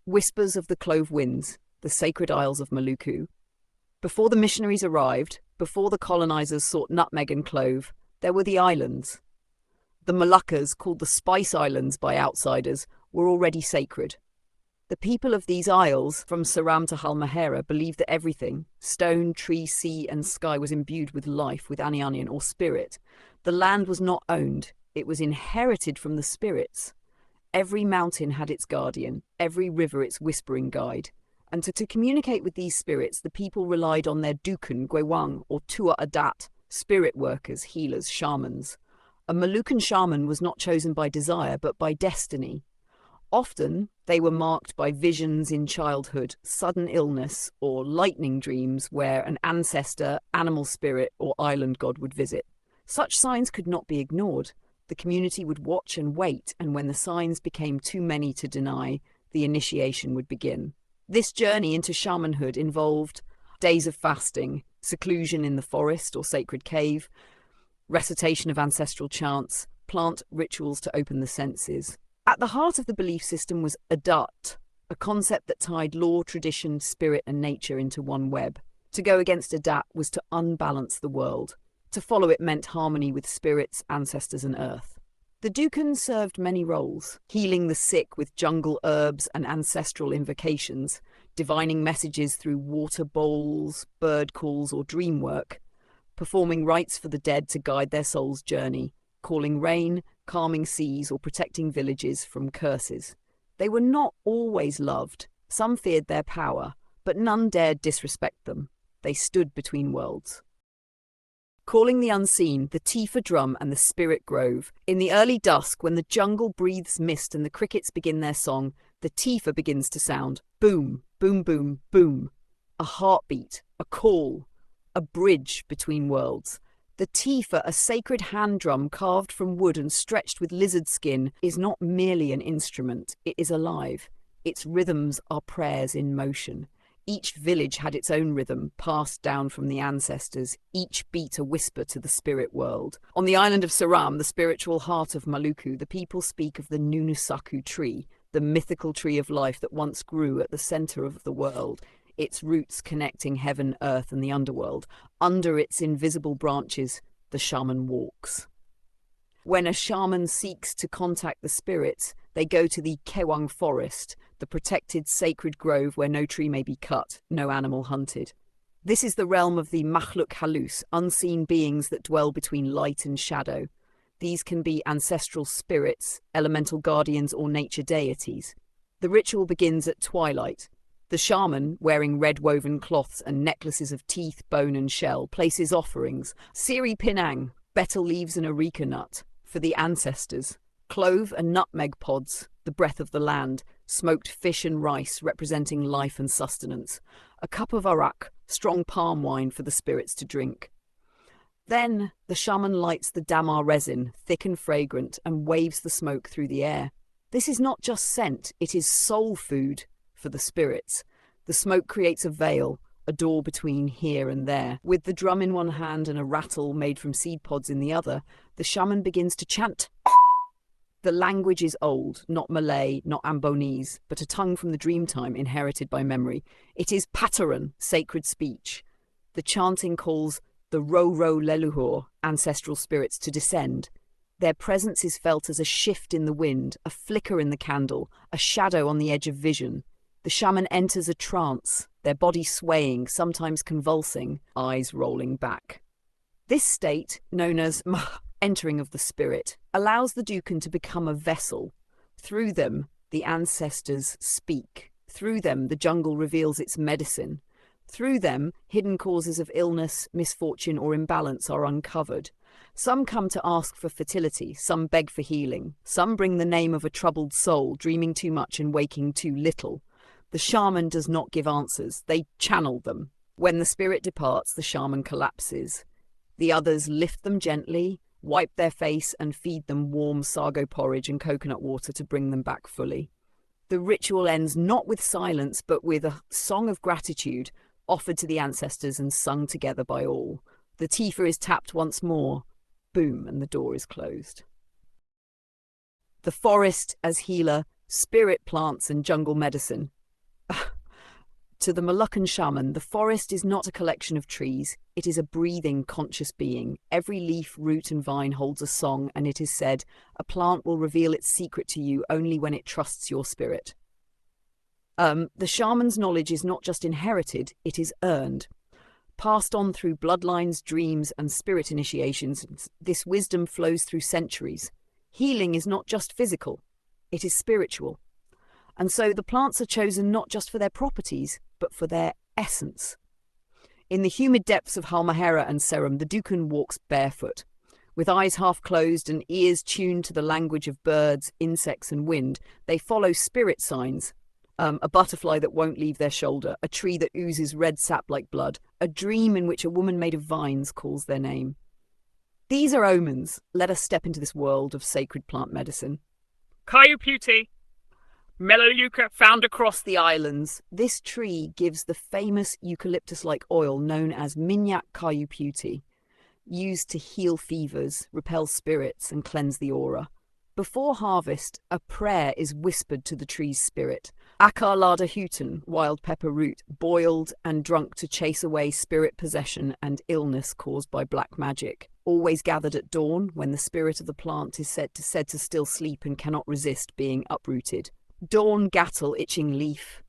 Whispers of the Clove Winds, the sacred isles of Moluccan. Before the missionaries arrived, before the colonizers sought nutmeg and clove, there were the islands. The Moluccas, called the Spice Islands by outsiders, were already sacred. The people of these isles, from Ceram to Halmahera, believed that everything, stone, tree, sea, and sky, was imbued with life, with Anianian or spirit. The land was not owned, it was inherited from the spirits. Every mountain had its guardian, every river its whispering guide. And to communicate with these spirits, the people relied on their Dukun, Gwewang, or Tua Adat, spirit workers, healers, shamans. A Moluccan shaman was not chosen by desire, but by destiny. Often, they were marked by visions in childhood, sudden illness, or lightning dreams where an ancestor, animal spirit, or island god would visit. Such signs could not be ignored. The community would watch and wait, and when the signs became too many to deny, the initiation would begin. This journey into shamanhood involved days of fasting, seclusion in the forest or sacred cave, recitation of ancestral chants, plant rituals to open the senses. At the heart of the belief system was Adat, a concept that tied law, tradition, spirit, and nature into one web. To go against Adat was to unbalance the world. To follow it meant harmony with spirits, ancestors, and earth. The Dukun served many roles, healing the sick with jungle herbs and ancestral invocations, divining messages through water bowls, bird calls, or dream work, performing rites for the dead to guide their soul's journey, calling rain, calming seas, or protecting villages from curses. They were not always loved. Some feared their power, but none dared disrespect them. They stood between worlds. Calling the unseen, the Tifa drum and the spirit grove. In the early dusk, when the jungle breathes mist and the crickets begin their song, the Tifa begins to sound. Boom, boom, boom, boom. A heartbeat, a call, a bridge between worlds. The Tifa, a sacred hand drum carved from wood and stretched with lizard skin, is not merely an instrument, it is alive. Its rhythms are prayers in motion. Each village had its own rhythm, passed down from the ancestors, each beat a whisper to the spirit world. On the island of Ceram, the spiritual heart of Moluccan, the people speak of the Nunusaku tree, the mythical tree of life that once grew at the center of the world, its roots connecting heaven, earth, and the underworld. Under its invisible branches, the shaman walks. When a shaman seeks to contact the spirits, they go to the Kewang forest, the protected sacred grove where no tree may be cut, no animal hunted. This is the realm of the Makhluk Halus, unseen beings that dwell between light and shadow. These can be ancestral spirits, elemental guardians, or nature deities. The ritual begins at twilight. The shaman, wearing red woven cloths and necklaces of teeth, bone, and shell, places offerings, siri pinang, betel leaves and areca nut, for the ancestors, clove and nutmeg pods, the breath of the land, smoked fish and rice representing life and sustenance, a cup of arak, strong palm wine for the spirits to drink. Then the shaman lights the damar resin, thick and fragrant, and waves the smoke through the air. This is not just scent, it is soul food for the spirits. The smoke creates a veil, a door between here and there. With the drum in one hand and a rattle made from seed pods in the other, the shaman begins to chant. The language is old, not Malay, not Ambonese, but a tongue from the dreamtime inherited by memory. It is Pataran, sacred speech. The chanting calls the Ro-Ro Leluhur, ancestral spirits, to descend. Their presence is felt as a shift in the wind, a flicker in the candle, a shadow on the edge of vision. The shaman enters a trance, their body swaying, sometimes convulsing, eyes rolling back. This state, known as entering of the spirit, allows the Dukun to become a vessel. Through them, the ancestors speak. Through them, the jungle reveals its medicine. Through them, hidden causes of illness, misfortune, or imbalance are uncovered. Some come to ask for fertility, some beg for healing. Some bring the name of a troubled soul, dreaming too much and waking too little. The shaman does not give answers, they channel them. When the spirit departs, the shaman collapses. The others lift them gently, wipe their face, and feed them warm sago porridge and coconut water to bring them back fully. The ritual ends not with silence, but with a song of gratitude offered to the ancestors and sung together by all. The Tifa is tapped once more. Boom, and the door is closed. The forest as healer, spirit plants and jungle medicine. To the Moluccan shaman, the forest is not a collection of trees. It is a breathing, conscious being. Every leaf, root, and vine holds a song, and it is said, a plant will reveal its secret to you only when it trusts your spirit. The shaman's knowledge is not just inherited, it is earned. Passed on through bloodlines, dreams, and spirit initiations, this wisdom flows through centuries. Healing is not just physical, it is spiritual. And so the plants are chosen not just for their properties, but for their essence. In the humid depths of Halmahera and Serum, the Dukan walks barefoot. With eyes half closed and ears tuned to the language of birds, insects, and wind, they follow spirit signs. A butterfly that won't leave their shoulder, a tree that oozes red sap like blood, a dream in which a woman made of vines calls their name. These are omens. Let us step into this world of sacred plant medicine. Cayuputi, Melaleuca found across the islands. This tree gives the famous eucalyptus-like oil known as Minyak Cayuputi, used to heal fevers, repel spirits, and cleanse the aura. Before harvest, a prayer is whispered to the tree's spirit. Akar Lada Heathen, wild pepper root, boiled and drunk to chase away spirit possession and illness caused by black magic. Always gathered at dawn, when the spirit of the plant is said to still sleep and cannot resist being uprooted. Dawn gattle itching leaf,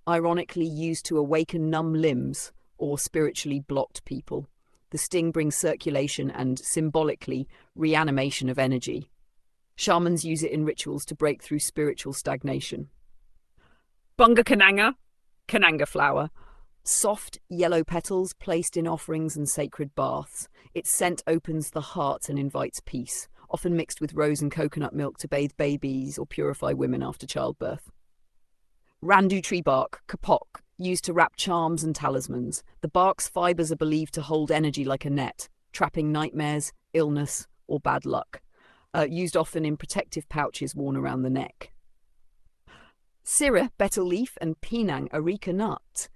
ironically used to awaken numb limbs or spiritually blocked people. The sting brings circulation and, symbolically, reanimation of energy. Shamans use it in rituals to break through spiritual stagnation. Bunga Kananga, Kananga flower. Soft, yellow petals placed in offerings and sacred baths. Its scent opens the heart and invites peace, often mixed with rose and coconut milk to bathe babies or purify women after childbirth. Randu tree bark, kapok, used to wrap charms and talismans. The bark's fibers are believed to hold energy like a net, trapping nightmares, illness, or bad luck. Used often in protective pouches worn around the neck. Sirih, betel leaf, and Penang, areca nut.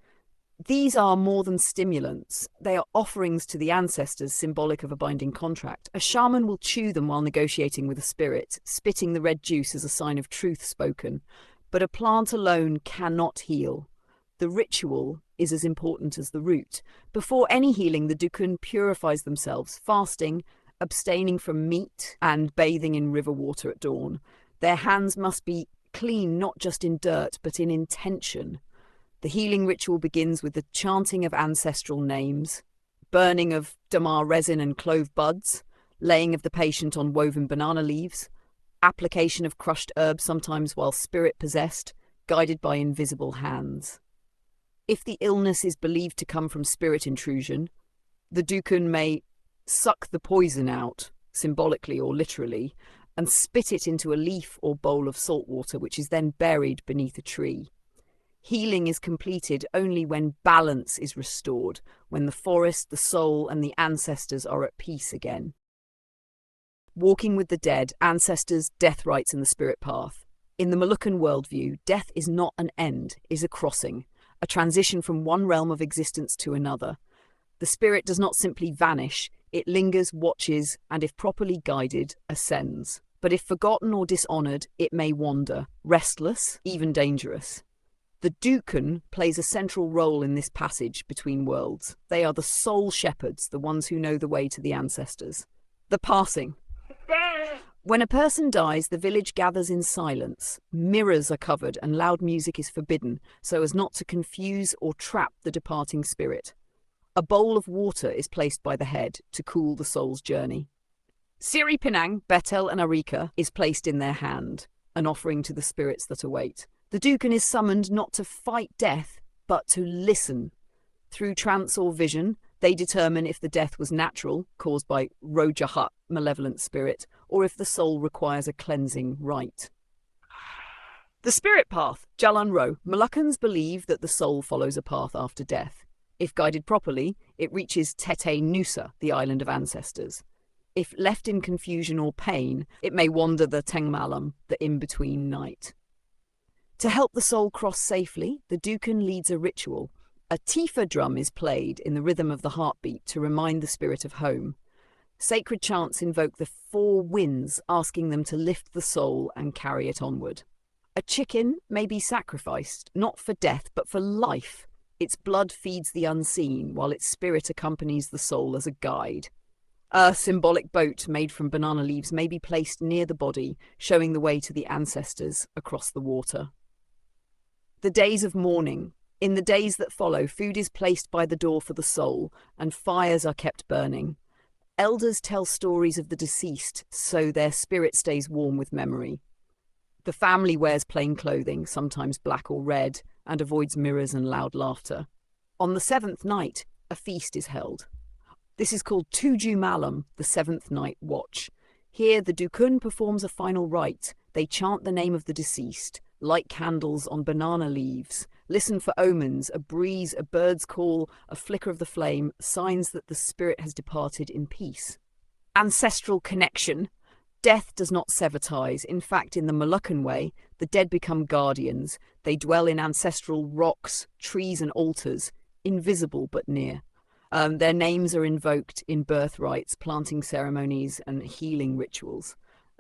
These are more than stimulants. They are offerings to the ancestors, symbolic of a binding contract. A shaman will chew them while negotiating with a spirit, spitting the red juice as a sign of truth spoken. But a plant alone cannot heal. The ritual is as important as the root. Before any healing, the Dukun purifies themselves, fasting, abstaining from meat, and bathing in river water at dawn. Their hands must be clean not just in dirt, but in intention. The healing ritual begins with the chanting of ancestral names, burning of damar resin and clove buds, laying of the patient on woven banana leaves, application of crushed herbs, sometimes while spirit-possessed, guided by invisible hands. If the illness is believed to come from spirit intrusion, the Dukun may suck the poison out, symbolically or literally, and spit it into a leaf or bowl of salt water, which is then buried beneath a tree. Healing is completed only when balance is restored, when the forest, the soul, and the ancestors are at peace again. Walking with the dead, ancestors, death rites, and the spirit path. In the Moluccan worldview, death is not an end, is a crossing, a transition from one realm of existence to another. The spirit does not simply vanish, it lingers, watches, and if properly guided, ascends. But if forgotten or dishonoured, it may wander, restless, even dangerous. The Dukun plays a central role in this passage between worlds. They are the soul shepherds, the ones who know the way to the ancestors. The passing. When a person dies, the village gathers in silence. Mirrors are covered and loud music is forbidden, so as not to confuse or trap the departing spirit. A bowl of water is placed by the head to cool the soul's journey. Sirih, Penang, betel, and areca is placed in their hand, an offering to the spirits that await. The Dukun is summoned not to fight death, but to listen. Through trance or vision, they determine if the death was natural, caused by Rojahat, malevolent spirit, or if the soul requires a cleansing rite. The spirit path, Jalan Ro. Moluccans believe that the soul follows a path after death. If guided properly, it reaches Tete Nusa, the island of ancestors. If left in confusion or pain, it may wander the Tengmalam, the in-between night. To help the soul cross safely, the Dukun leads a ritual. A tifa drum is played in the rhythm of the heartbeat to remind the spirit of home. Sacred chants invoke the four winds, asking them to lift the soul and carry it onward. A chicken may be sacrificed, not for death, but for life. Its blood feeds the unseen, while its spirit accompanies the soul as a guide. A symbolic boat made from banana leaves may be placed near the body, showing the way to the ancestors across the water. The days of mourning. In the days that follow, food is placed by the door for the soul, and fires are kept burning. Elders tell stories of the deceased, so their spirit stays warm with memory. The family wears plain clothing, sometimes black or red, and avoids mirrors and loud laughter. On the seventh night, a feast is held. This is called Tuju Malam, the seventh night watch. Here, the Dukun performs a final rite. They chant the name of the deceased, light candles on banana leaves, listen for omens, a breeze, a bird's call, a flicker of the flame, signs that the spirit has departed in peace. Ancestral connection. Death does not sever ties. In fact, in the Moluccan way, the dead become guardians. They dwell in ancestral rocks, trees and altars, invisible but near. Their names are invoked in birth rites, planting ceremonies and healing rituals.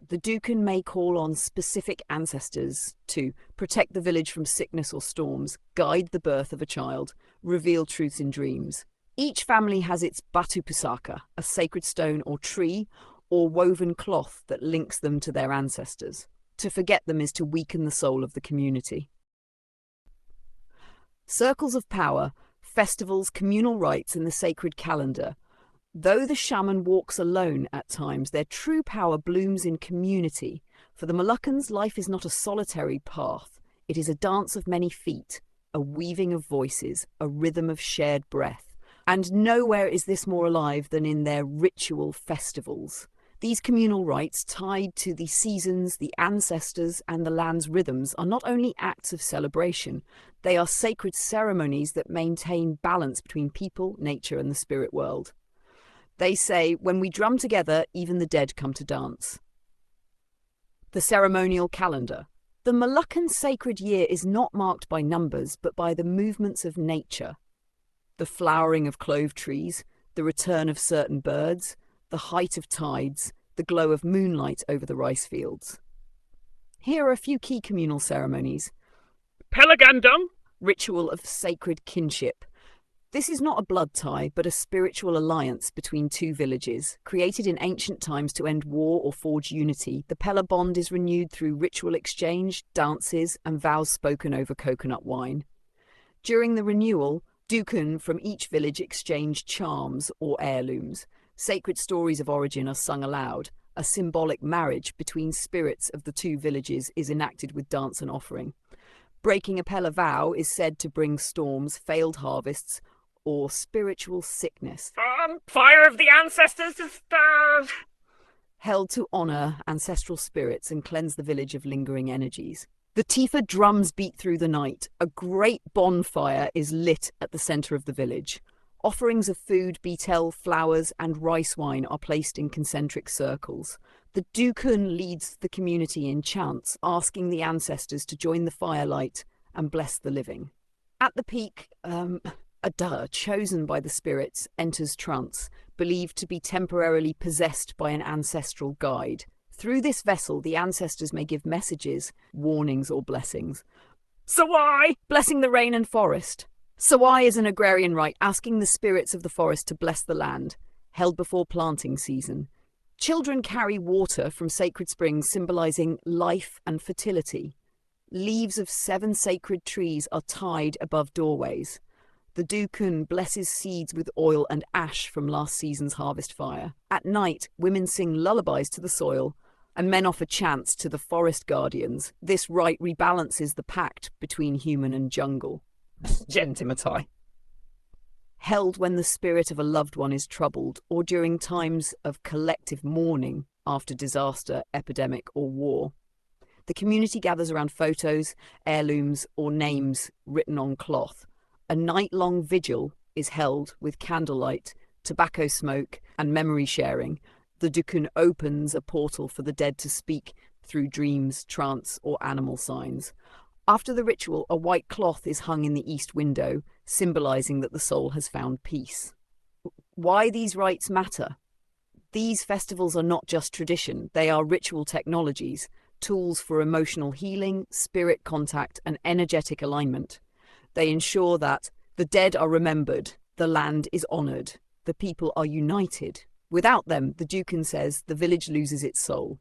The Dukun may call on specific ancestors to protect the village from sickness or storms, guide the birth of a child, reveal truths in dreams. Each family has its batu pusaka, a sacred stone or tree, or woven cloth that links them to their ancestors. To forget them is to weaken the soul of the community. Circles of power, festivals, communal rites, and the sacred calendar. Though the shaman walks alone at times, their true power blooms in community. For the Moluccans, life is not a solitary path. It is a dance of many feet, a weaving of voices, a rhythm of shared breath. And nowhere is this more alive than in their ritual festivals. These communal rites, tied to the seasons, the ancestors, and the land's rhythms, are not only acts of celebration, they are sacred ceremonies that maintain balance between people, nature, and the spirit world. They say, when we drum together, even the dead come to dance. The ceremonial calendar. The Moluccan sacred year is not marked by numbers, but by the movements of nature. The flowering of clove trees, the return of certain birds, the height of tides, the glow of moonlight over the rice fields. Here are a few key communal ceremonies. Pelagandung. Ritual of sacred kinship. This is not a blood tie, but a spiritual alliance between two villages. Created in ancient times to end war or forge unity, the Pela bond is renewed through ritual exchange, dances, and vows spoken over coconut wine. During the renewal, Dukun from each village exchange charms or heirlooms. Sacred stories of origin are sung aloud. A symbolic marriage between spirits of the two villages is enacted with dance and offering. Breaking a Pela vow is said to bring storms, failed harvests, or spiritual sickness. Fire of the ancestors Held to honour ancestral spirits and cleanse the village of lingering energies. The Tifa drums beat through the night. A great bonfire is lit at the centre of the village. Offerings of food, betel, flowers, and rice wine are placed in concentric circles. The Dukun leads the community in chants, asking the ancestors to join the firelight and bless the living. At the peak, a Duh, chosen by the spirits, enters trance, believed to be temporarily possessed by an ancestral guide. Through this vessel, the ancestors may give messages, warnings, or blessings. Sawai. Blessing the rain and forest. Sawai is an agrarian rite asking the spirits of the forest to bless the land, held before planting season. Children carry water from sacred springs symbolizing life and fertility. Leaves of 7 sacred trees are tied above doorways. The Dukun blesses seeds with oil and ash from last season's harvest fire. At night, women sing lullabies to the soil, and men offer chants to the forest guardians. This rite rebalances the pact between human and jungle. Gentimatai. Held when the spirit of a loved one is troubled, or during times of collective mourning after disaster, epidemic, or war. The community gathers around photos, heirlooms, or names written on cloth. A night-long vigil is held with candlelight, tobacco smoke, and memory sharing. The Dukun opens a portal for the dead to speak through dreams, trance, or animal signs. After the ritual, a white cloth is hung in the east window, symbolizing that the soul has found peace. Why these rites matter? These festivals are not just tradition, they are ritual technologies. tools for emotional healing, spirit contact, and energetic alignment. They ensure that the dead are remembered, the land is honoured, the people are united. Without them, the Dukan says, the village loses its soul.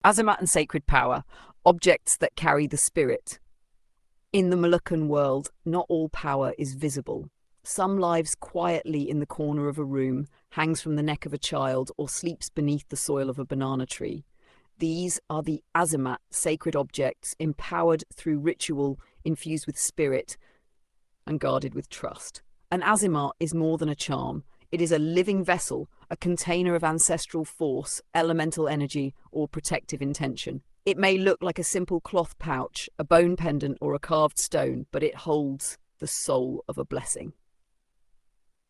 Azimat and sacred power, objects that carry the spirit. In the Moluccan world, not all power is visible. Some lives quietly in the corner of a room, hangs from the neck of a child, or sleeps beneath the soil of a banana tree. These are the Azimat, sacred objects, empowered through ritual, infused with spirit, and guarded with trust. An Azimat is more than a charm. It is a living vessel, a container of ancestral force, elemental energy, or protective intention. It may look like a simple cloth pouch, a bone pendant, or a carved stone, but it holds the soul of a blessing.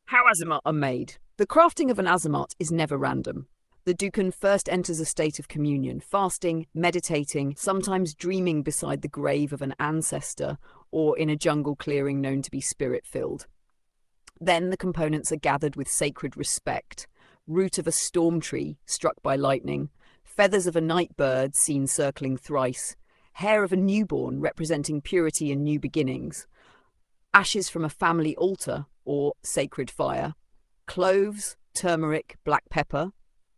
How Azimat are made. The crafting of an Azimat is never random. The Dukan first enters a state of communion, fasting, meditating, sometimes dreaming beside the grave of an ancestor or in a jungle clearing known to be spirit-filled. Then the components are gathered with sacred respect. Root of a storm tree struck by lightning, feathers of a night bird seen circling thrice, hair of a newborn representing purity and new beginnings, ashes from a family altar or sacred fire, cloves, turmeric, black pepper,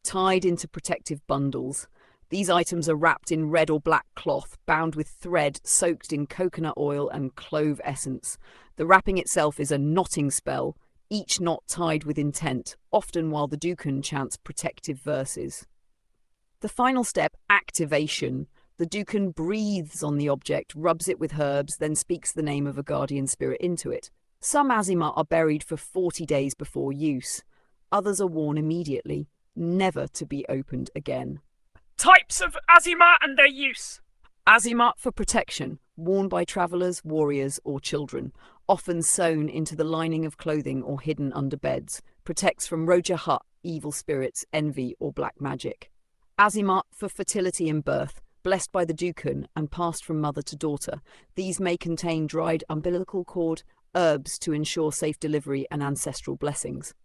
tied into protective bundles. These items are wrapped in red or black cloth, bound with thread soaked in coconut oil and clove essence. The wrapping itself is a knotting spell, each knot tied with intent, often while the Dukan chants protective verses. The final step, activation. The Dukan breathes on the object, rubs it with herbs, then speaks the name of a guardian spirit into it. Some Azimat are buried for 40 days before use. Others are worn immediately, never to be opened again. Types of Azimat and their use. Azimat for protection, worn by travellers, warriors, or children, often sewn into the lining of clothing or hidden under beds, protects from Roja Hut, evil spirits, envy, or black magic. Azimat for fertility and birth, blessed by the Dukan and passed from mother to daughter. These may contain dried umbilical cord, herbs to ensure safe delivery and ancestral blessings.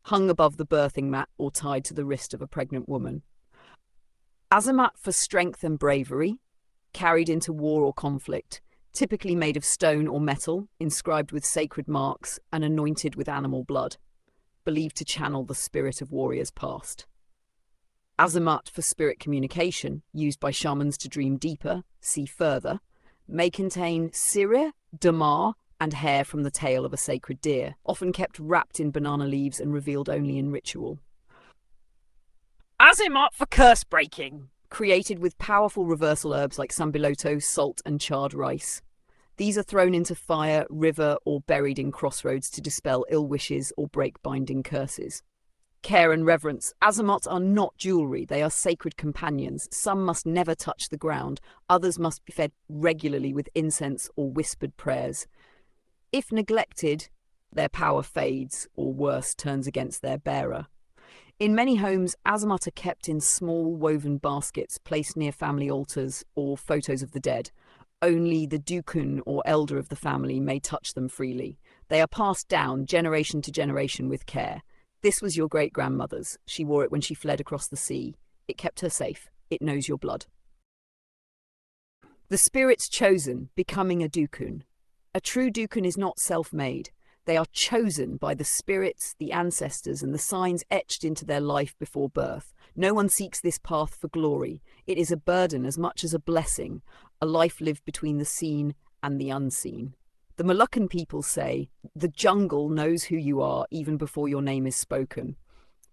Hung above the birthing mat or tied to the wrist of a pregnant woman. Azimat for strength and bravery, carried into war or conflict, typically made of stone or metal, inscribed with sacred marks and anointed with animal blood, believed to channel the spirit of warriors past. Azimat for spirit communication, used by shamans to dream deeper, see further, may contain sirih, damar, and hair from the tail of a sacred deer, often kept wrapped in banana leaves and revealed only in ritual. Azimat for curse breaking. Created with powerful reversal herbs like sambiloto, salt, and charred rice. These are thrown into fire, river, or buried in crossroads to dispel ill wishes or break binding curses. Care and reverence. Azimat are not jewellery, they are sacred companions. Some must never touch the ground, others must be fed regularly with incense or whispered prayers. If neglected, their power fades, or worse, turns against their bearer. In many homes, Azimat are kept in small woven baskets placed near family altars or photos of the dead. Only the Dukan or elder of the family may touch them freely. They are passed down generation to generation with care. This was your great-grandmother's. She wore it when she fled across the sea. It kept her safe. It knows your blood. The spirits chosen, becoming a Dukan. A true Dukan is not self-made. They are chosen by the spirits, the ancestors, and the signs etched into their life before birth. No one seeks this path for glory. It is a burden as much as a blessing, a life lived between the seen and the unseen. The Moluccan people say, the jungle knows who you are even before your name is spoken.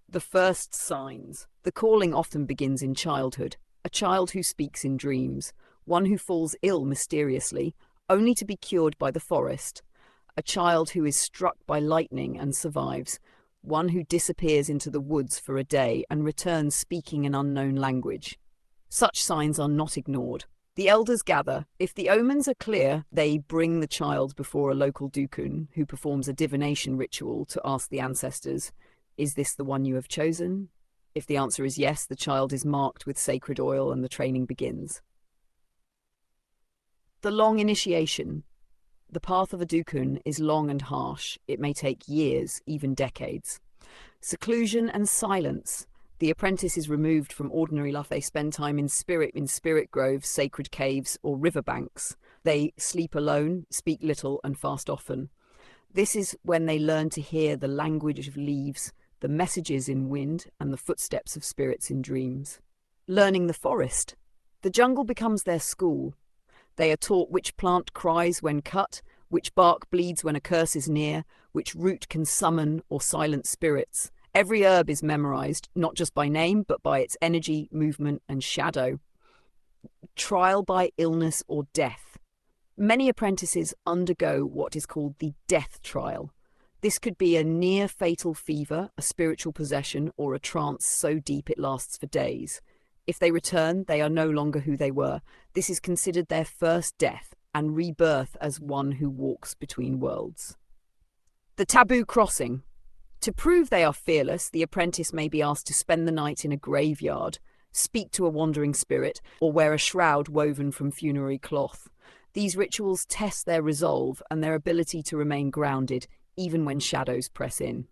The first signs. The calling often begins in childhood. A child who speaks in dreams. One who falls ill mysteriously, only to be cured by the forest. A child who is struck by lightning and survives, one who disappears into the woods for a day and returns speaking an unknown language. Such signs are not ignored. The elders gather. If the omens are clear, they bring the child before a local Dukan, who performs a divination ritual to ask the ancestors, "Is this the one you have chosen?" If the answer is yes, the child is marked with sacred oil and the training begins. The long initiation. The path of a Dukan is long and harsh. It may take years, even decades. Seclusion and silence. The apprentice is removed from ordinary life. They spend time in spirit groves, sacred caves, or riverbanks. They sleep alone, speak little, and fast often. This is when they learn to hear the language of leaves, the messages in wind, and the footsteps of spirits in dreams. Learning the forest. The jungle becomes their school. They are taught which plant cries when cut, which bark bleeds when a curse is near, which root can summon or silence spirits. Every herb is memorized, not just by name, but by its energy, movement, and shadow. Trial by illness or death. Many apprentices undergo what is called the death trial. This could be a near-fatal fever, a spiritual possession, or a trance so deep it lasts for days. If they return, they are no longer who they were. This is considered their first death and rebirth as one who walks between worlds. The taboo crossing. To prove they are fearless, the apprentice may be asked to spend the night in a graveyard, speak to a wandering spirit, or wear a shroud woven from funerary cloth. These rituals test their resolve and their ability to remain grounded, even when shadows press in.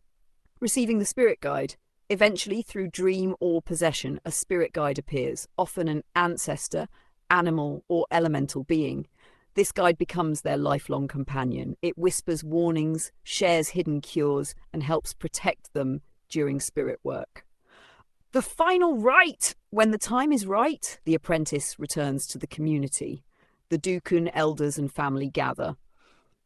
Receiving the spirit guide. Eventually, through dream or possession, a spirit guide appears, often an ancestor, animal, or elemental being. This guide becomes their lifelong companion. It whispers warnings, shares hidden cures, and helps protect them during spirit work. The final rite! When the time is right, the apprentice returns to the community. The Dukun elders and family gather.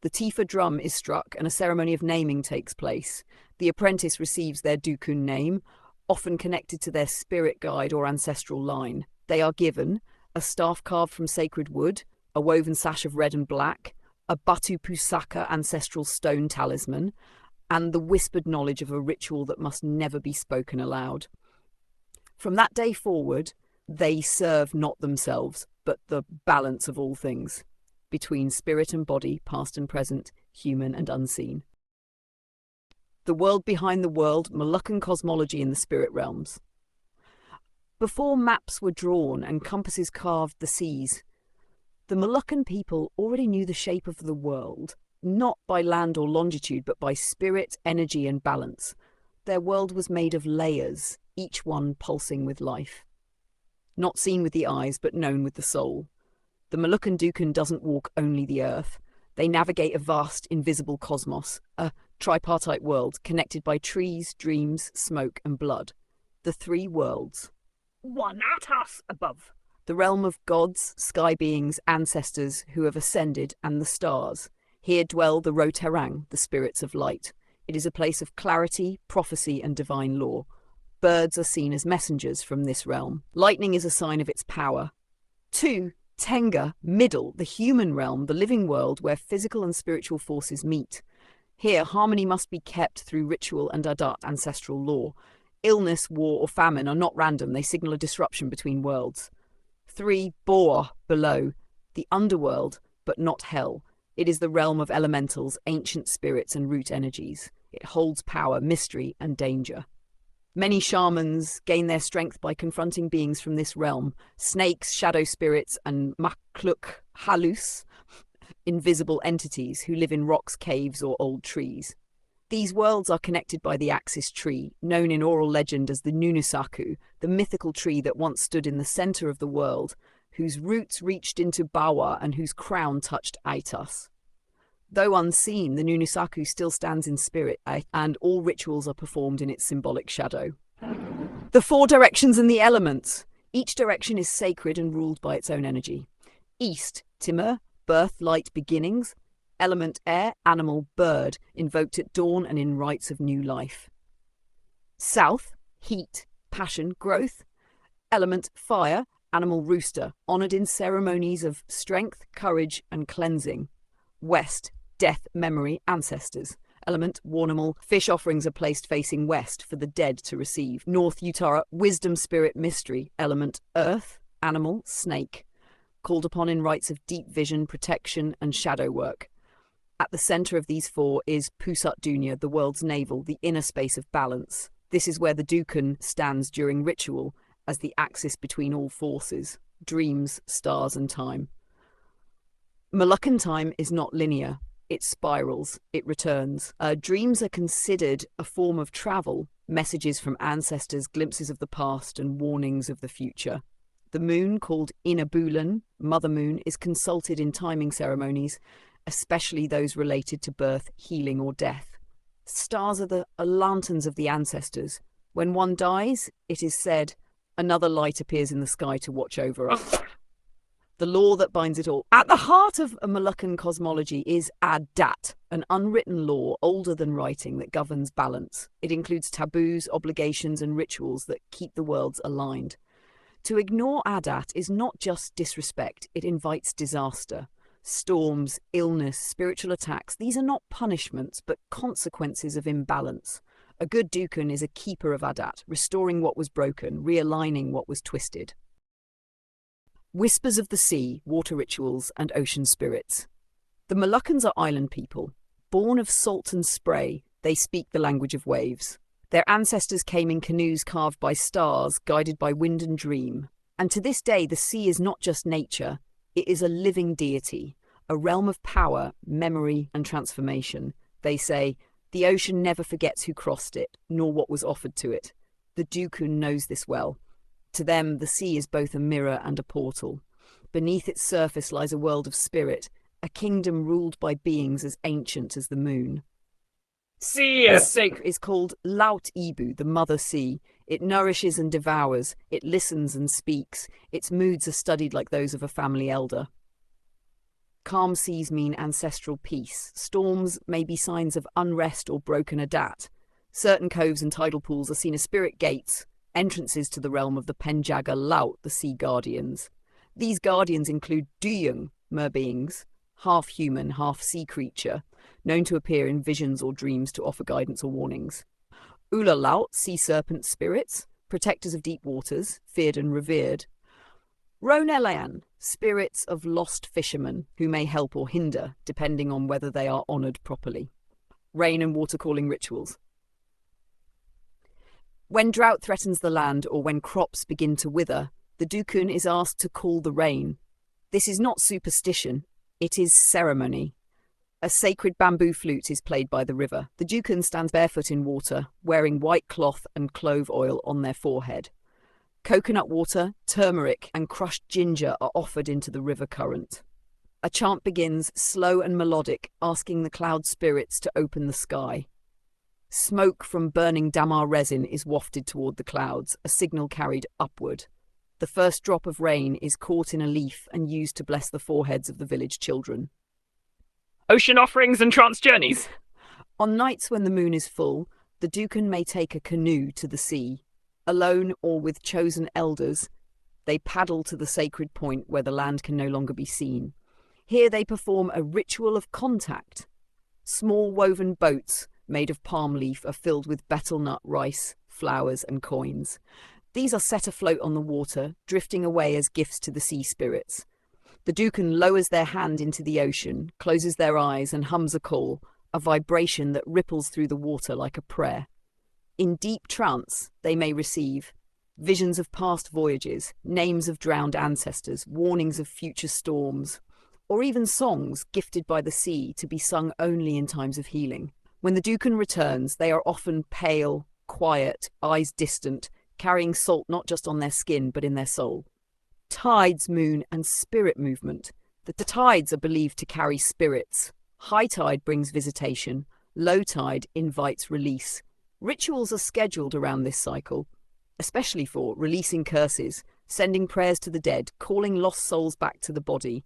The Tifa drum is struck and a ceremony of naming takes place. The apprentice receives their Dukun name, often connected to their spirit guide or ancestral line. They are given a staff carved from sacred wood, a woven sash of red and black, a Batu Pusaka ancestral stone talisman, and the whispered knowledge of a ritual that must never be spoken aloud. From that day forward, they serve not themselves, but the balance of all things, between spirit and body, past and present, human and unseen. The world behind the world, Moluccan cosmology in the spirit realms. Before maps were drawn and compasses carved the seas, the Moluccan people already knew the shape of the world, not by land or longitude, but by spirit, energy, and balance. Their world was made of layers, each one pulsing with life. Not seen with the eyes, but known with the soul. The Moluccan Dukun doesn't walk only the earth. They navigate a vast, invisible cosmos, a tripartite world connected by trees, dreams, smoke, and blood. The three worlds. One at us above. The realm of gods, sky beings, ancestors who have ascended, and the stars. Here dwell the Roterang, the spirits of light. It is a place of clarity, prophecy, and divine law. Birds are seen as messengers from this realm. Lightning is a sign of its power. 2. Tenga, middle, the human realm, the living world where physical and spiritual forces meet. Here, harmony must be kept through ritual and Adat ancestral law. Illness, war, or famine are not random. They signal a disruption between worlds. 3. Boa, below, the underworld, but not hell. It is the realm of elementals, ancient spirits, and root energies. It holds power, mystery, and danger. Many shamans gain their strength by confronting beings from this realm. Snakes, shadow spirits, and makluk halus, invisible entities who live in rocks, caves, or old trees. These worlds are connected by the axis tree, known in oral legend as the Nunusaku, the mythical tree that once stood in the center of the world, whose roots reached into Bawa and whose crown touched Aitas. Though unseen, the Nunusaku still stands in spirit, and all rituals are performed in its symbolic shadow. The 4 directions and the elements. Each direction is sacred and ruled by its own energy. East, Timur, birth, light, beginnings. Element air, animal, bird, invoked at dawn and in rites of new life. South, heat, passion, growth. Element fire, animal, rooster, honoured in ceremonies of strength, courage, and cleansing. West, death, memory, ancestors. Element, warnimal, fish offerings are placed facing west for the dead to receive. North, Utara, wisdom, spirit, mystery. Element, earth, animal, snake. Called upon in rites of deep vision, protection, and shadow work. At the centre of these 4 is Pusat Dunya, the world's navel, the inner space of balance. This is where the Dukun stands during ritual as the axis between all forces, dreams, stars, and time. Moluccan time is not linear. It spirals, it returns. Dreams are considered a form of travel. messages from ancestors, glimpses of the past, and warnings of the future. The moon, called Inabulan, Mother Moon, is consulted in timing ceremonies, especially those related to birth, healing, or death. Stars are lanterns of the ancestors. When one dies, it is said, another light appears in the sky to watch over us. The law that binds it all. At the heart of a Moluccan cosmology is Adat, an unwritten law older than writing that governs balance. It includes taboos, obligations, and rituals that keep the worlds aligned. To ignore Adat is not just disrespect, it invites disaster. Storms, illness, spiritual attacks, these are not punishments, but consequences of imbalance. A good Dukan is a keeper of Adat, restoring what was broken, realigning what was twisted. Whispers of the sea, water rituals, and ocean spirits. The Moluccans are island people. Born of salt and spray, they speak the language of waves. Their ancestors came in canoes carved by stars, guided by wind and dream. And to this day, the sea is not just nature, it is a living deity, a realm of power, memory, and transformation. They say, the ocean never forgets who crossed it, nor what was offered to it. The Dukan knows this well. To them, the sea is both a mirror and a portal. Beneath its surface lies a world of spirit, a kingdom ruled by beings as ancient as the moon. Sea is called Laut Ibu, the mother sea. It nourishes and devours, it listens and speaks. Its moods are studied like those of a family elder. Calm seas mean ancestral peace. Storms may be signs of unrest or broken Adat. Certain coves and tidal pools are seen as spirit gates, entrances to the realm of the Penjaga Laut, the sea guardians. These guardians include Duyung, mer-beings, half human, half sea creature, known to appear in visions or dreams to offer guidance or warnings. Ula Laut, sea serpent spirits, protectors of deep waters, feared and revered. Ronelayan, spirits of lost fishermen who may help or hinder, depending on whether they are honoured properly. Rain and water calling rituals. When drought threatens the land or when crops begin to wither, the Dukan is asked to call the rain. This is not superstition, it is ceremony. A sacred bamboo flute is played by the river. The Dukan stands barefoot in water, wearing white cloth and clove oil on their forehead. Coconut water, turmeric, and crushed ginger are offered into the river current. A chant begins, slow and melodic, asking the cloud spirits to open the sky. Smoke from burning damar resin is wafted toward the clouds, a signal carried upward. The first drop of rain is caught in a leaf and used to bless the foreheads of the village children. Ocean offerings and trance journeys. On nights when the moon is full, the Dukan may take a canoe to the sea. Alone or with chosen elders, they paddle to the sacred point where the land can no longer be seen. Here they perform a ritual of contact. Small woven boats made of palm leaf are filled with betel nut, rice, flowers, and coins. These are set afloat on the water, drifting away as gifts to the sea spirits. The Dukan lowers their hand into the ocean, closes their eyes, and hums a call, a vibration that ripples through the water like a prayer. In deep trance, they may receive visions of past voyages, names of drowned ancestors, warnings of future storms, or even songs gifted by the sea to be sung only in times of healing. When the Dukan returns, they are often pale, quiet, eyes distant, carrying salt not just on their skin but in their soul. Tides, moon, and spirit movement. The tides are believed to carry spirits. High tide brings visitation. Low tide invites release. Rituals are scheduled around this cycle, especially for releasing curses, sending prayers to the dead, calling lost souls back to the body.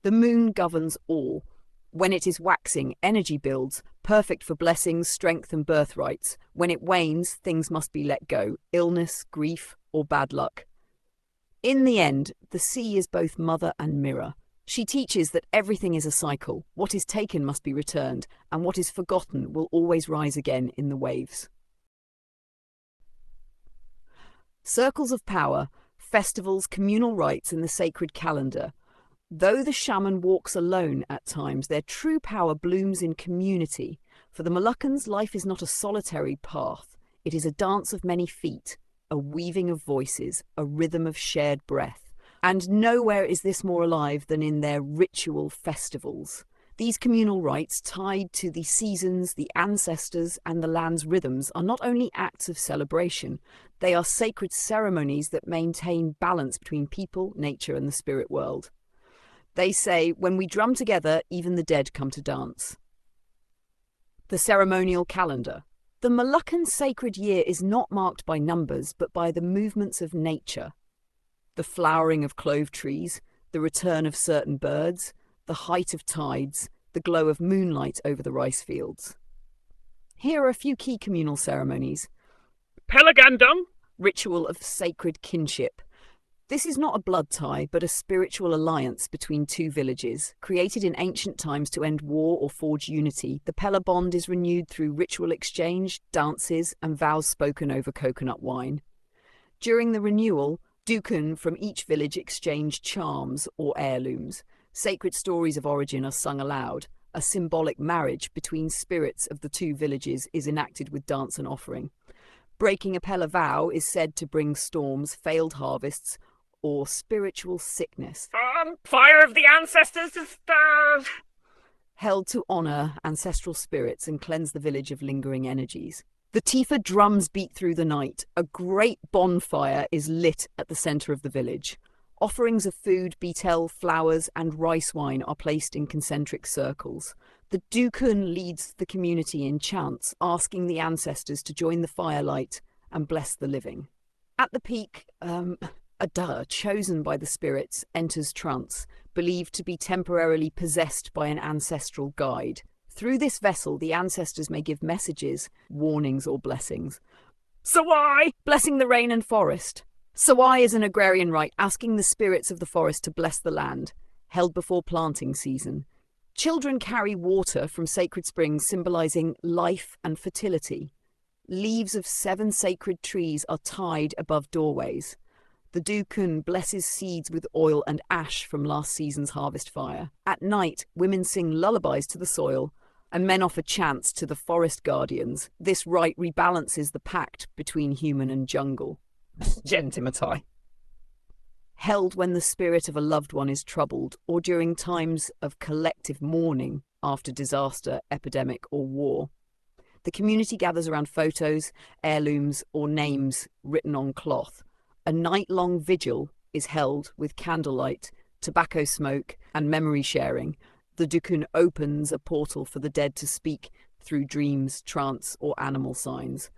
The moon governs all. When it is waxing, energy builds, perfect for blessings, strength, and birthrights. When it wanes, things must be let go, illness, grief, or bad luck. In the end, the sea is both mother and mirror. She teaches that everything is a cycle. What is taken must be returned, and what is forgotten will always rise again in the waves. Circles of power, festivals, communal rites, and the sacred calendar. Though the shaman walks alone at times, their true power blooms in community. For the Moluccans, life is not a solitary path. It is a dance of many feet, a weaving of voices, a rhythm of shared breath. And nowhere is this more alive than in their ritual festivals. These communal rites, tied to the seasons, the ancestors, and the land's rhythms, are not only acts of celebration, they are sacred ceremonies that maintain balance between people, nature, and the spirit world. They say, when we drum together, even the dead come to dance. The ceremonial calendar. The Moluccan sacred year is not marked by numbers, but by the movements of nature. The flowering of clove trees, the return of certain birds, the height of tides, the glow of moonlight over the rice fields. Here are a few key communal ceremonies. Pelagandung? Ritual of sacred kinship. This is not a blood tie, but a spiritual alliance between two villages. Created in ancient times to end war or forge unity, the Pela bond is renewed through ritual exchange, dances, and vows spoken over coconut wine. During the renewal, Dukun from each village exchange charms or heirlooms. Sacred stories of origin are sung aloud. A symbolic marriage between spirits of the two villages is enacted with dance and offering. Breaking a Pela vow is said to bring storms, failed harvests, or spiritual sickness. Fire of the ancestors is Held to honour ancestral spirits and cleanse the village of lingering energies. The Tifa drums beat through the night. A great bonfire is lit at the centre of the village. Offerings of food, betel, flowers, and rice wine are placed in concentric circles. The Dukun leads the community in chants, asking the ancestors to join the firelight and bless the living. At the peak, a Duh, chosen by the spirits, enters trance, believed to be temporarily possessed by an ancestral guide. Through this vessel, the ancestors may give messages, warnings, or blessings. Sawai! Blessing the rain and forest. Sawai is an agrarian rite asking the spirits of the forest to bless the land, held before planting season. Children carry water from sacred springs symbolizing life and fertility. Leaves of 7 sacred trees are tied above doorways. The Dukun blesses seeds with oil and ash from last season's harvest fire. At night, women sing lullabies to the soil, and men offer chants to the forest guardians. This rite rebalances the pact between human and jungle. Gentimatai. Held when the spirit of a loved one is troubled, or during times of collective mourning after disaster, epidemic, or war. The community gathers around photos, heirlooms, or names written on cloth. A night-long vigil is held with candlelight, tobacco smoke, and memory sharing. The Dukun opens a portal for the dead to speak through dreams, trance, or animal signs.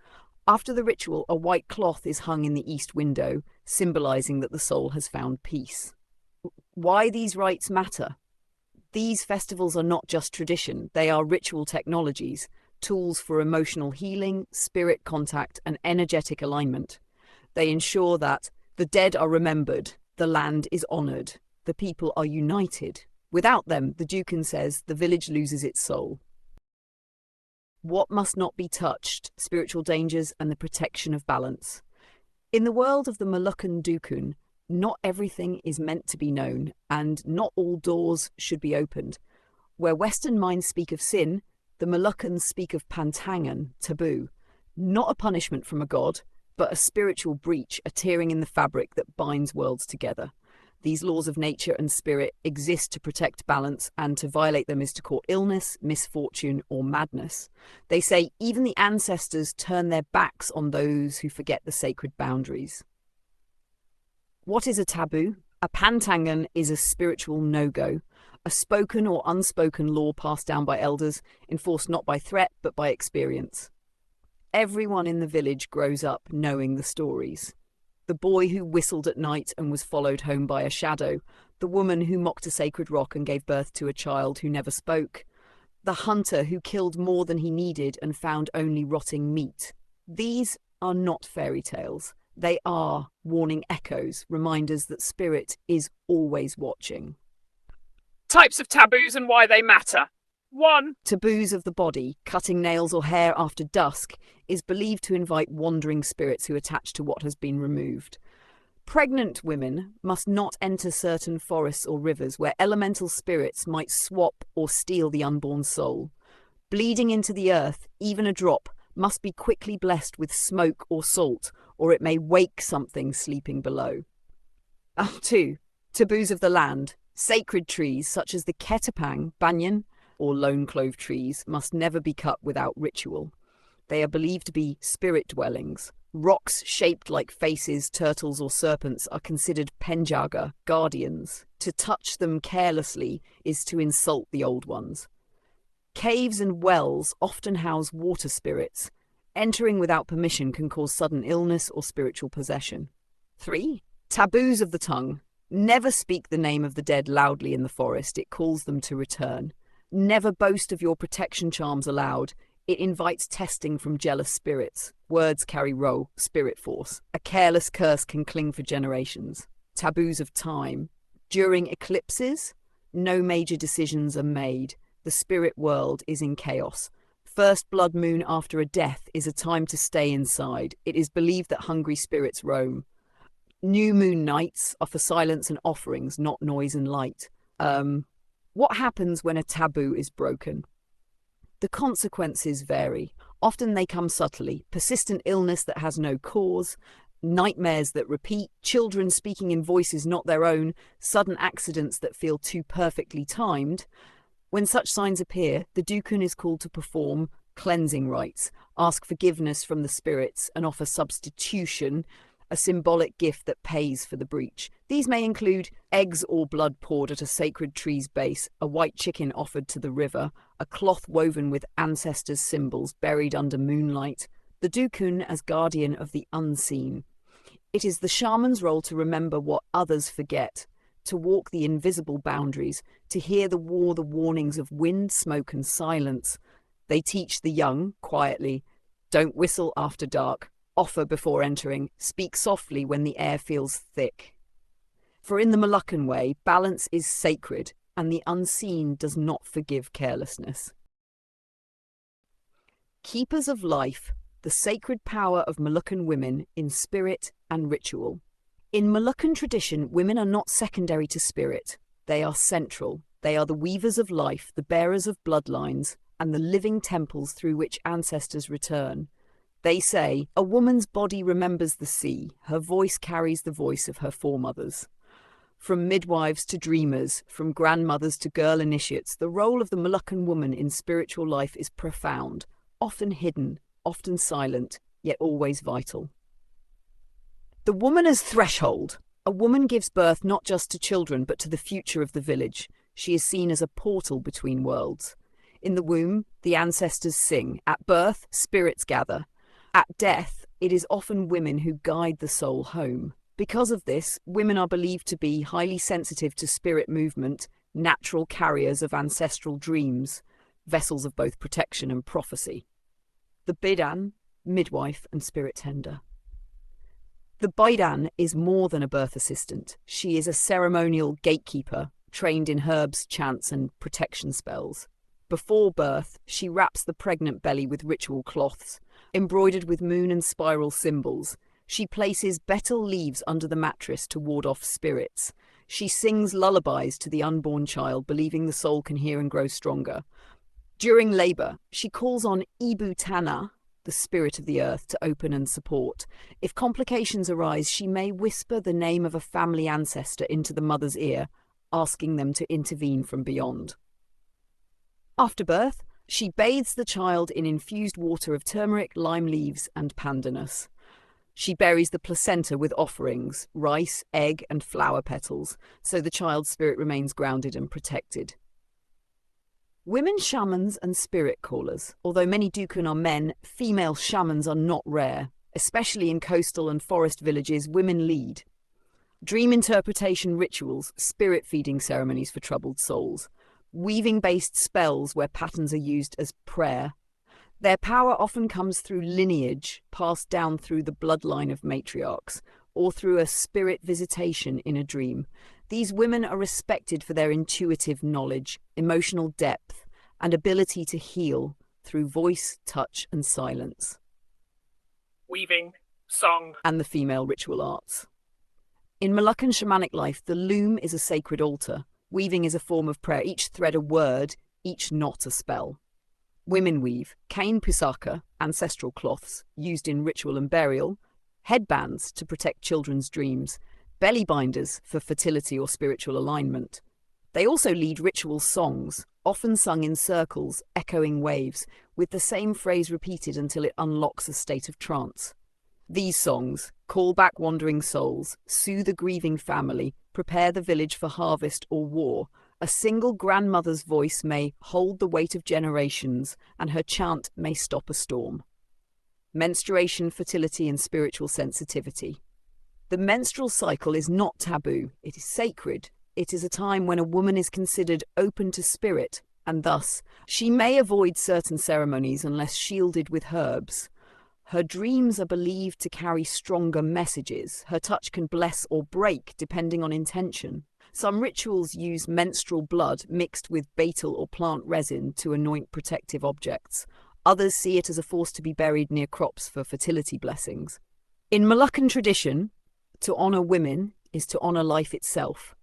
After the ritual, a white cloth is hung in the east window, symbolizing that the soul has found peace. Why these rites matter? These festivals are not just tradition, they are ritual technologies, tools for emotional healing, spirit contact, and energetic alignment. They ensure that the dead are remembered, the land is honoured, the people are united. Without them, the Dukun says, the village loses its soul. What must not be touched? Spiritual dangers and the protection of balance. In the world of the Moluccan Dukun, not everything is meant to be known, and not all doors should be opened. Where Western minds speak of sin, the Moluccans speak of pantangan, taboo, not a punishment from a god, but a spiritual breach, a tearing in the fabric that binds worlds together. These laws of nature and spirit exist to protect balance, and to violate them is to court illness, misfortune, or madness. They say even the ancestors turn their backs on those who forget the sacred boundaries. What is a taboo? A pantangan is a spiritual no-go, a spoken or unspoken law passed down by elders, enforced not by threat but by experience. Everyone in the village grows up knowing the stories. The boy who whistled at night and was followed home by a shadow, the woman who mocked a sacred rock and gave birth to a child who never spoke, the hunter who killed more than he needed and found only rotting meat. These are not fairy tales. They are warning echoes, reminders that spirit is always watching. Types of taboos and why they matter. 1. Taboos of the body, cutting nails or hair after dusk, is believed to invite wandering spirits who attach to what has been removed. Pregnant women must not enter certain forests or rivers where elemental spirits might swap or steal the unborn soul. Bleeding into the earth, even a drop, must be quickly blessed with smoke or salt, or it may wake something sleeping below. 2. Taboos of the land. Sacred trees such as the ketapang, banyan, or lone clove trees must never be cut without ritual. They are believed to be spirit dwellings. Rocks shaped like faces, turtles, or serpents are considered penjaga, guardians. To touch them carelessly is to insult the old ones. Caves and wells often house water spirits. Entering without permission can cause sudden illness or spiritual possession. 3. Taboos of the tongue. Never speak the name of the dead loudly in the forest. It calls them to return. Never boast of your protection charms aloud. It invites testing from jealous spirits. Words carry spirit force. A careless curse can cling for generations. Taboos of time. During eclipses, no major decisions are made. The spirit world is in chaos. First blood moon after a death is a time to stay inside. It is believed that hungry spirits roam. New moon nights are for silence and offerings, not noise and light. What happens when a taboo is broken? The consequences vary. Often they come subtly. Persistent illness that has no cause, nightmares that repeat, children speaking in voices not their own, sudden accidents that feel too perfectly timed. When such signs appear, the Dukun is called to perform cleansing rites, ask forgiveness from the spirits, and offer substitution, a symbolic gift that pays for the breach. These may include eggs or blood poured at a sacred tree's base, a white chicken offered to the river, a cloth woven with ancestors' symbols buried under moonlight, the Dukun as guardian of the unseen. It is the shaman's role to remember what others forget, to walk the invisible boundaries, to hear the warnings of wind, smoke, and silence. They teach the young, quietly, don't whistle after dark, offer before entering, speak softly when the air feels thick. For in the Moluccan way, balance is sacred, and the unseen does not forgive carelessness. Keepers of life, the sacred power of Moluccan women in spirit and ritual. In Moluccan tradition, women are not secondary to spirit. They are central. They are the weavers of life, the bearers of bloodlines, and the living temples through which ancestors return. They say, a woman's body remembers the sea, her voice carries the voice of her foremothers. From midwives to dreamers, from grandmothers to girl initiates, the role of the Moluccan woman in spiritual life is profound, often hidden, often silent, yet always vital. The woman as threshold. A woman gives birth not just to children, but to the future of the village. She is seen as a portal between worlds. In the womb, the ancestors sing. At birth, spirits gather. At death, it is often women who guide the soul home. Because of this, women are believed to be highly sensitive to spirit movement, natural carriers of ancestral dreams, vessels of both protection and prophecy. The Bidan, midwife and spirit tender. The Bidan is more than a birth assistant. She is a ceremonial gatekeeper, trained in herbs, chants, and protection spells. Before birth, she wraps the pregnant belly with ritual cloths, embroidered with moon and spiral symbols. She places betel leaves under the mattress to ward off spirits. She sings lullabies to the unborn child, believing the soul can hear and grow stronger. During labor, she calls on Ibu Tana, the spirit of the earth, to open and support. If complications arise, she may whisper the name of a family ancestor into the mother's ear, asking them to intervene from beyond. After birth, she bathes the child in infused water of turmeric, lime leaves, and pandanus. She buries the placenta with offerings, rice, egg, and flower petals, so the child's spirit remains grounded and protected. Women shamans and spirit callers. Although many Dukun are men, female shamans are not rare. Especially in coastal and forest villages, women lead. Dream interpretation rituals, spirit-feeding ceremonies for troubled souls. Weaving-based spells where patterns are used as prayer. Their power often comes through lineage, passed down through the bloodline of matriarchs, or through a spirit visitation in a dream. These women are respected for their intuitive knowledge, emotional depth, and ability to heal through voice, touch, and silence. Weaving, song, and the female ritual arts. In Moluccan shamanic life, the loom is a sacred altar. Weaving is a form of prayer, each thread a word, each knot a spell. Women weave kain pusaka, ancestral cloths, used in ritual and burial, headbands to protect children's dreams, belly binders for fertility or spiritual alignment. They also lead ritual songs, often sung in circles, echoing waves, with the same phrase repeated until it unlocks a state of trance. These songs call back wandering souls, soothe a grieving family, prepare the village for harvest or war. A single grandmother's voice may hold the weight of generations, and her chant may stop a storm. Menstruation, fertility, and spiritual sensitivity. The menstrual cycle is not taboo, it is sacred. It is a time when a woman is considered open to spirit, and thus she may avoid certain ceremonies unless shielded with herbs. Her dreams are believed to carry stronger messages. Her touch can bless or break depending on intention. Some rituals use menstrual blood mixed with betel or plant resin to anoint protective objects. Others see it as a force to be buried near crops for fertility blessings. In Moluccan tradition, to honour women is to honour life itself.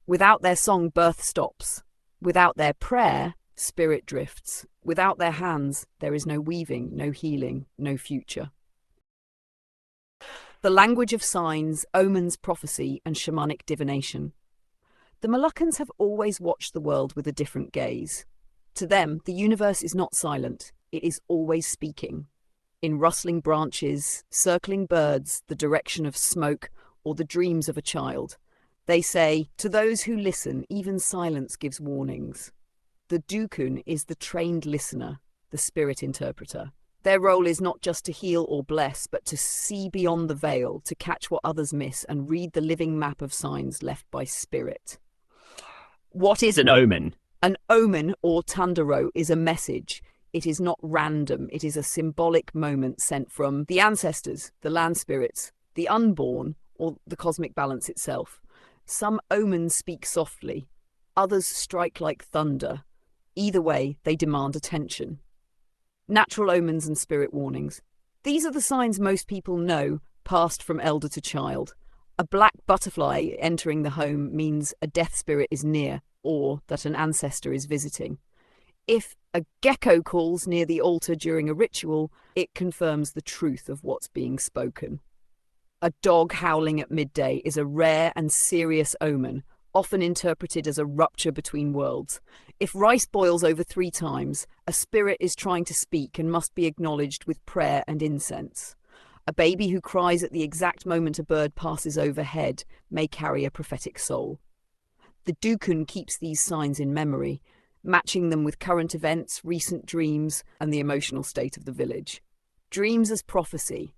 Without their song, birth stops. Without their prayer, spirit drifts. Without their hands, there is no weaving, no healing, no future. The language of signs, omens, prophecy, and shamanic divination. The Moluccans have always watched the world with a different gaze. To them, the universe is not silent, it is always speaking. In rustling branches, circling birds, the direction of smoke, or the dreams of a child. They say, to those who listen, even silence gives warnings. The Dukun is the trained listener, the spirit interpreter. Their role is not just to heal or bless, but to see beyond the veil, to catch what others miss, and read the living map of signs left by spirit. What is an omen? An omen, or tandaro, is a message. It is not random. It is a symbolic moment sent from the ancestors, the land spirits, the unborn, or the cosmic balance itself. Some omens speak softly, others strike like thunder. Either way, they demand attention. Natural omens and spirit warnings. These are the signs most people know, passed from elder to child. A black butterfly entering the home means a death spirit is near, or that an ancestor is visiting. If a gecko calls near the altar during a ritual, it confirms the truth of what's being spoken. A dog howling at midday is a rare and serious omen, often interpreted as a rupture between worlds. If rice boils over 3 times, a spirit is trying to speak and must be acknowledged with prayer and incense. A baby who cries at the exact moment a bird passes overhead may carry a prophetic soul. The Dukun keeps these signs in memory, matching them with current events, recent dreams, and the emotional state of the village. Dreams as prophecy.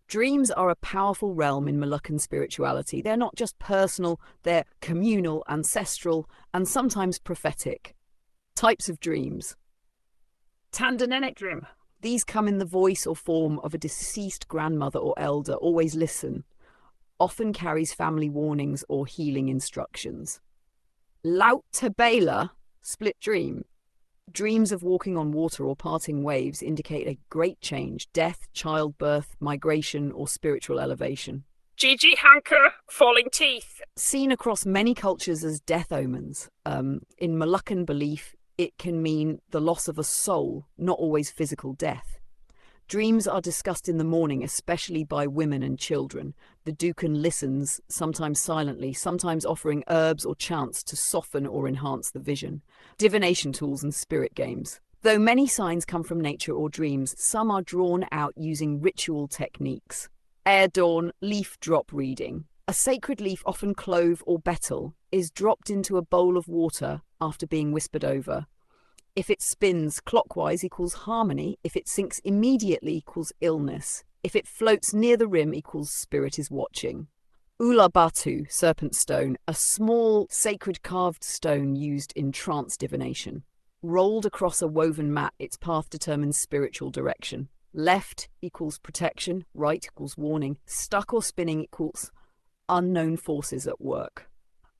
Dreams are a powerful realm in Moluccan spirituality. They're not just personal, they're communal, ancestral, and sometimes prophetic. Types of dreams. Tandonenic dream. These come in the voice or form of a deceased grandmother or elder. Always listen. Often carries family warnings or healing instructions. Laut Tabela, split dream. Dreams of walking on water or parting waves indicate a great change, death, childbirth, migration, or spiritual elevation. Gigi Hanker, falling teeth. Seen across many cultures as death omens. In Moluccan belief, it can mean the loss of a soul, not always physical death. Dreams are discussed in the morning, especially by women and children. The Dukun listens, sometimes silently, sometimes offering herbs or chants to soften or enhance the vision. Divination tools and spirit games. Though many signs come from nature or dreams, some are drawn out using ritual techniques. Air dawn, leaf drop reading. A sacred leaf, often clove or betel, is dropped into a bowl of water after being whispered over. If it spins clockwise equals harmony. If it sinks immediately equals illness. If it floats near the rim equals spirit is watching. Ula Batu, serpent stone, a small sacred carved stone used in trance divination. Rolled across a woven mat, its path determines spiritual direction. Left equals protection, right equals warning. Stuck or spinning equals unknown forces at work.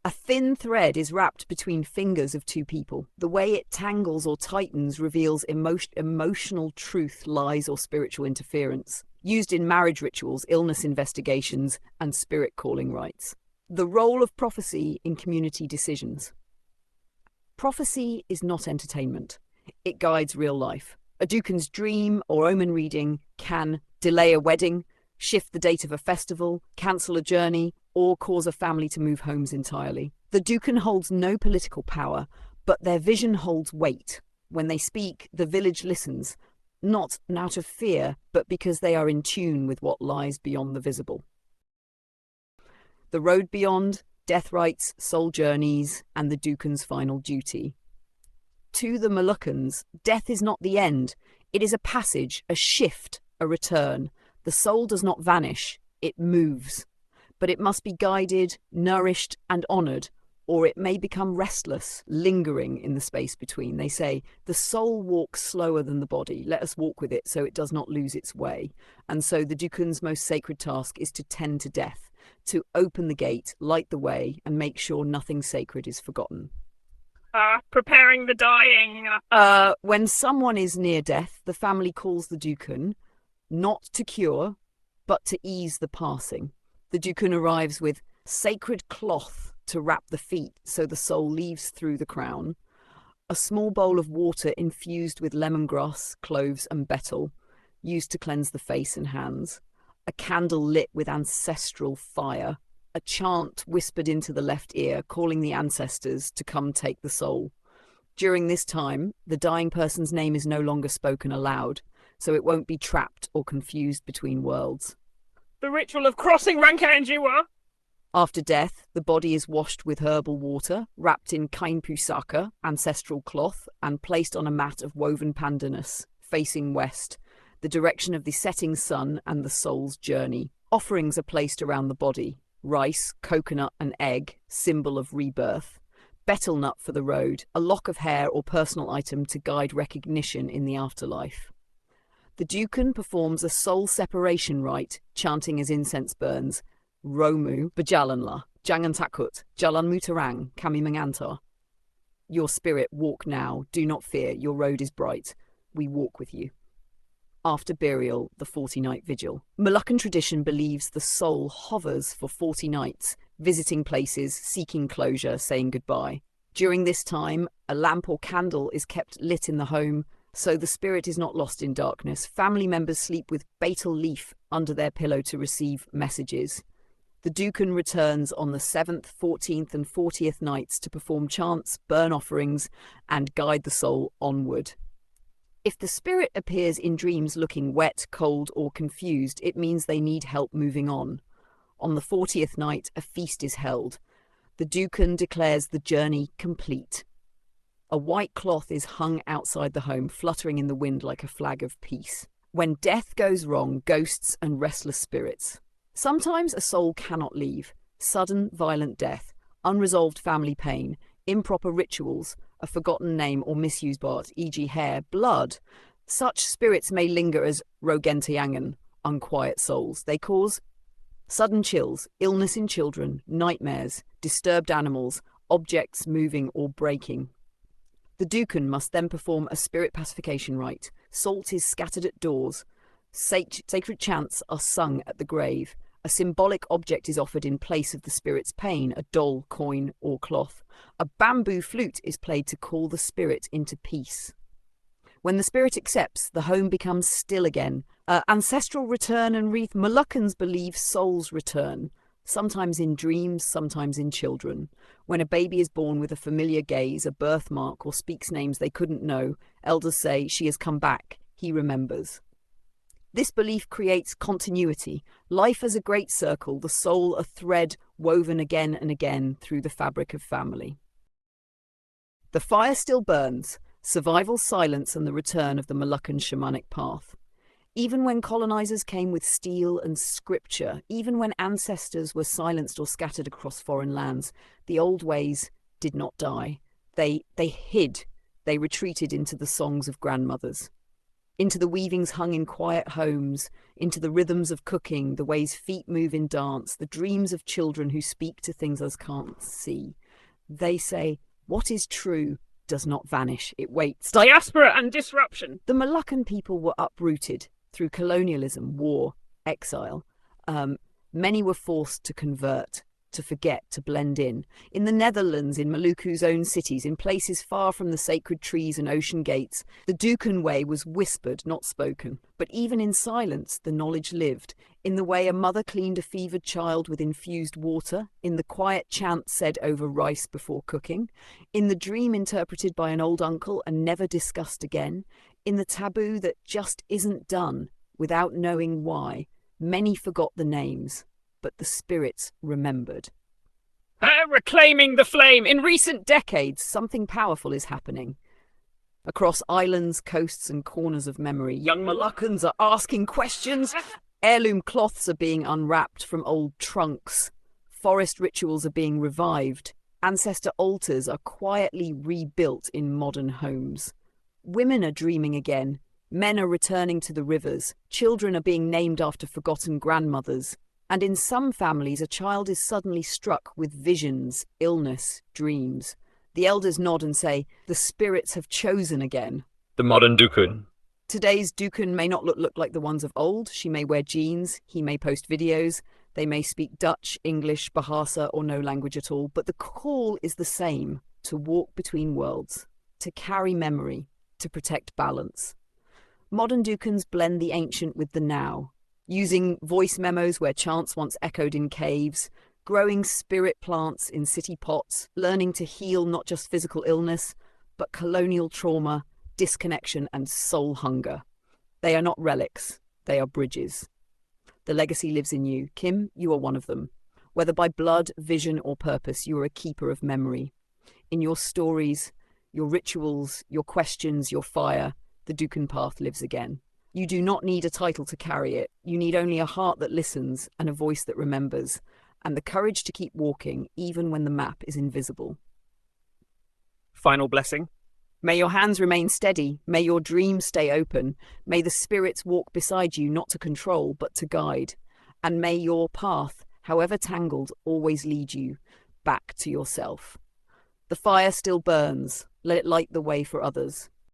A thin thread is wrapped between fingers of 2 people. The way it tangles or tightens reveals emotional truth, lies, or spiritual interference. Used in marriage rituals, illness investigations, and spirit calling rites. The role of prophecy in community decisions. Prophecy is not entertainment. It guides real life. A Dukun's dream or omen reading can delay a wedding, shift the date of a festival, cancel a journey, or cause a family to move homes entirely. The Dukun holds no political power, But their vision holds weight. When they speak, the village listens, not out of fear, but because they are in tune with what lies beyond the visible. The road beyond, death rites, soul journeys, and the Ducan's final duty. To the Moluccans, death is not the end. It is a passage, a shift, a return. The soul does not vanish, it moves. But it must be guided, nourished, and honoured, or it may become restless, lingering in the space between. They say, the soul walks slower than the body. Let us walk with it so it does not lose its way. And so the Ducan's most sacred task is to tend to death, to open the gate, light the way, and make sure nothing sacred is forgotten. Preparing the dying. When someone is near death, the family calls the Ducan, not to cure, but to ease the passing. The Ducan arrives with sacred cloth to wrap the feet so the soul leaves through the crown, a small bowl of water infused with lemongrass, cloves, and betel, used to cleanse the face and hands, a candle lit with ancestral fire, a chant whispered into the left ear, calling the ancestors to come take the soul. During this time, the dying person's name is no longer spoken aloud, so it won't be trapped or confused between worlds. The ritual of crossing Rankanjiwa. After death, the body is washed with herbal water, wrapped in kainpusaka, ancestral cloth, and placed on a mat of woven pandanus, facing west, the direction of the setting sun and the soul's journey. Offerings are placed around the body. Rice, coconut, and egg, symbol of rebirth. Betel nut for the road, a lock of hair or personal item to guide recognition in the afterlife. The Ducan performs a soul separation rite, chanting as incense burns, Romu, Bajalanla, Jangan Takut, Jalan Mutarang, Kami Mengantar. Your spirit, walk now, do not fear, your road is bright, we walk with you. After burial, the 40-night vigil. Moluccan tradition believes the soul hovers for 40 nights, visiting places, seeking closure, saying goodbye. During this time, a lamp or candle is kept lit in the home, so the spirit is not lost in darkness. Family members sleep with betel leaf under their pillow to receive messages. The Ducan returns on the 7th, 14th, and 40th nights to perform chants, burn offerings, and guide the soul onward. If the spirit appears in dreams looking wet, cold, or confused, it means they need help moving on. On the 40th night, a feast is held. The Ducan declares the journey complete. A white cloth is hung outside the home, fluttering in the wind like a flag of peace. When death goes wrong, ghosts and restless spirits. Sometimes a soul cannot leave. Sudden, violent death, unresolved family pain, improper rituals, a forgotten name or misused part, e.g. hair, blood. Such spirits may linger as rogentiangan, unquiet souls. They cause sudden chills, illness in children, nightmares, disturbed animals, objects moving or breaking. The Ducan must then perform a spirit pacification rite. Salt is scattered at doors. Sacred chants are sung at the grave. A symbolic object is offered in place of the spirit's pain, a doll, coin, or cloth. A bamboo flute is played to call the spirit into peace. When the spirit accepts, the home becomes still again. Ancestral return and wreath. Moluccans believe souls return, sometimes in dreams, sometimes in children. When a baby is born with a familiar gaze, a birthmark, or speaks names they couldn't know, elders say, she has come back, he remembers. This belief creates continuity, life as a great circle, the soul a thread woven again and again through the fabric of family. The fire still burns, survival, silence, and the return of the Moluccan shamanic path. Even when colonizers came with steel and scripture, even when ancestors were silenced or scattered across foreign lands, the old ways did not die. They hid, they retreated into the songs of grandmothers, into the weavings hung in quiet homes, into the rhythms of cooking, the ways feet move in dance, the dreams of children who speak to things others can't see. They say, what is true does not vanish, it waits. Diaspora and disruption. The Moluccan people were uprooted through colonialism, war, exile. Many were forced to convert. to forget, to blend in the Netherlands, in Molucca's own cities, in places far from the sacred trees and ocean gates, the Ducan way was whispered, not spoken. But even in silence, the knowledge lived, in the way a mother cleaned a fevered child with infused water, in the quiet chant said over rice before cooking, in the dream interpreted by an old uncle and never discussed again, in the taboo that just isn't done without knowing why. Many forgot the names, but the spirits remembered. Reclaiming the flame. In recent decades, something powerful is happening. Across islands, coasts, and corners of memory, young Moluccans are asking questions. Heirloom cloths are being unwrapped from old trunks. Forest rituals are being revived. Ancestor altars are quietly rebuilt in modern homes. Women are dreaming again. Men are returning to the rivers. Children are being named after forgotten grandmothers. And in some families, a child is suddenly struck with visions, illness, dreams. The elders nod and say, the spirits have chosen again. The modern Ducan. Today's Ducan may not look like the ones of old. She may wear jeans. He may post videos. They may speak Dutch, English, Bahasa, or no language at all. But the call is the same, to walk between worlds, to carry memory, to protect balance. Modern Ducans blend the ancient with the now, using voice memos where chants once echoed in caves, growing spirit plants in city pots, learning to heal not just physical illness, but colonial trauma, disconnection, and soul hunger. They are not relics, they are bridges. The legacy lives in you. Kim, you are one of them. Whether by blood, vision, or purpose, you are a keeper of memory. In your stories, your rituals, your questions, your fire, the Ducan path lives again. You do not need a title to carry it. You need only a heart that listens and a voice that remembers, and the courage to keep walking even when the map is invisible. Final blessing. May your hands remain steady. May your dreams stay open. May the spirits walk beside you, not to control, but to guide. And may your path, however tangled, always lead you back to yourself. The fire still burns. Let it light the way for others.